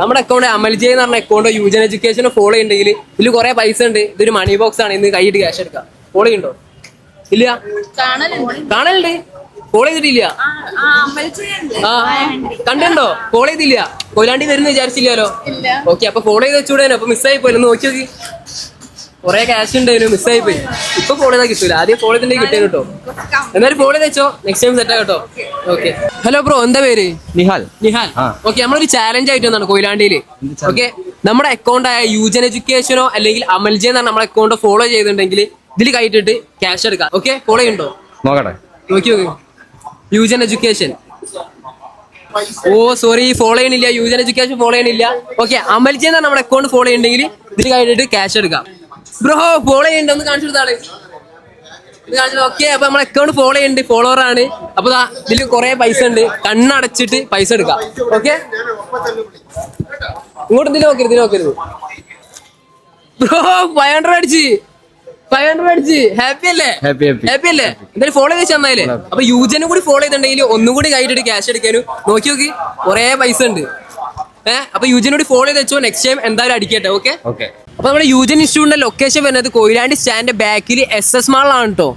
നമ്മുടെ അക്കൗണ്ട് അമൽജയ് എന്ന് പറഞ്ഞ അക്കൗണ്ട് യൂജൻ എഡ്യൂക്കേഷൻ ഫോളോ ഉണ്ടെങ്കിൽ ഇതിൽ കുറെ പൈസ ഉണ്ട്. ഇതൊരു മണി ബോക്സ് ആണ്. ഇന്ന് കൈയിട്ട് ക്യാഷ് എടുക്കാം. ഫോളോ ചെയ്യുന്നുണ്ടോ? ഇല്ല, കാണലുണ്ട്. ഫോളോ ചെയ്തിട്ടില്ല. ആ, കണ്ടുണ്ടോ? ഫോളോ ചെയ്തില്ല. കൊയിലാണ്ടി വരുന്ന വിചാരിച്ചില്ലല്ലോ. ഓക്കെ, അപ്പൊ ഫോളോ ചെയ്ത് വെച്ചൂടേനോ? അപ്പൊ മിസ്സായി പോയി. ഒന്ന് നോക്കി നോക്കി. കുറെ ക്യാഷ് ഉണ്ടായിരുന്നു, മിസ്സായി പോയി. ഇപ്പൊ ഫോളോ ചെയ്താൽ കിട്ടൂല. ആദ്യം ഫോളോ ചെയ്തിട്ടുണ്ടെങ്കിൽ കിട്ടിയ കേട്ടോ. എന്നാലും ഫോളോ ചെയ്ത് വെച്ചോ, നെക്സ്റ്റ് ടൈം സെറ്റ് ആകട്ടോ. ഓക്കെ. ഹലോ ബ്രോ, എന്താ പേര്? നിഹാൽ. ഓക്കെ, നമ്മളൊരു ചാലഞ്ച് ആയിട്ട് വന്നാണ് കൊയിലാണ്ടിയിൽ. ഓക്കെ, നമ്മുടെ അക്കൗണ്ട് ആയ യൂജൻ എഡ്യൂക്കേഷനോ അല്ലെങ്കിൽ അമൽജെ എന്നാണ് നമ്മുടെ അക്കൗണ്ട് ഫോളോ ചെയ്തിട്ടുണ്ടെങ്കിൽ ഇതിൽ കയറ്റിട്ട് ക്യാഷ് എടുക്കാം. ഓക്കെ, ഫോളോ ചെയ്യുന്നുണ്ടോ? നോക്കട്ടെ. നോക്കി നോക്കി. യൂജൻ എഡ്യൂക്കേഷൻ. ഓ സോറി, ഫോളോ ചെയ്യണില്ല. യൂജൻ എഡ്യൂക്കേഷൻ ഫോളോ ചെയ്യണില്ല. ഓക്കെ, അമൽജെ എന്നാണ് നമ്മുടെ അക്കൗണ്ട് ഫോളോ ചെയ്യണമെങ്കിൽ ഇതിൽ കയറ്റിട്ട് ക്യാഷ് എടുക്കാം. ബ്രോ ഫോളോ ചെയ്യണ്ട, ഒന്ന് കാണിച്ചു കൊടുത്താണ്. ഓക്കെ, അപ്പൊ നമ്മളെ അക്കൗണ്ട് ഫോളോ ചെയ്യുന്നുണ്ട്, ഫോളോവർ ആണ്. അപ്പൊ ഇതിൽ കുറെ പൈസ ഉണ്ട്. കണ്ണടച്ചിട്ട് പൈസ എടുക്കാം. ഓക്കെ, ഇങ്ങോട്ട് ഇതിൽ നോക്കരുത്. ബ്രോ 500 അടിച്ച് ഹാപ്പി അല്ലേ? എന്തായാലും ഫോളോ ചെയ്ത് തന്നാലേ. അപ്പൊ യൂജനും കൂടി ഫോളോ ചെയ്തിട്ടുണ്ടെങ്കിൽ ഒന്നും കൂടി കൈയിട്ട് ക്യാഷ് എടുക്കാനും. നോക്കി കുറെ പൈസ ഉണ്ട്. അപ്പൊ യൂജനോട് ഫോളോ ചെയ്ത് വെച്ചോ, നെക്സ്റ്റ് ടൈം എന്തായാലും അടിക്കട്ടെ. ഓക്കെ. അപ്പൊ നമ്മുടെ യൂജൻ ഇൻസ്റ്റിറ്റ്യൂട്ടിന്റെ ലൊക്കേഷൻ വരുന്നത് കൊയിലാണ്ടി സ്റ്റാൻഡിന്റെ ബാക്കിൽ SS മാളിലാണ് കേട്ടോ.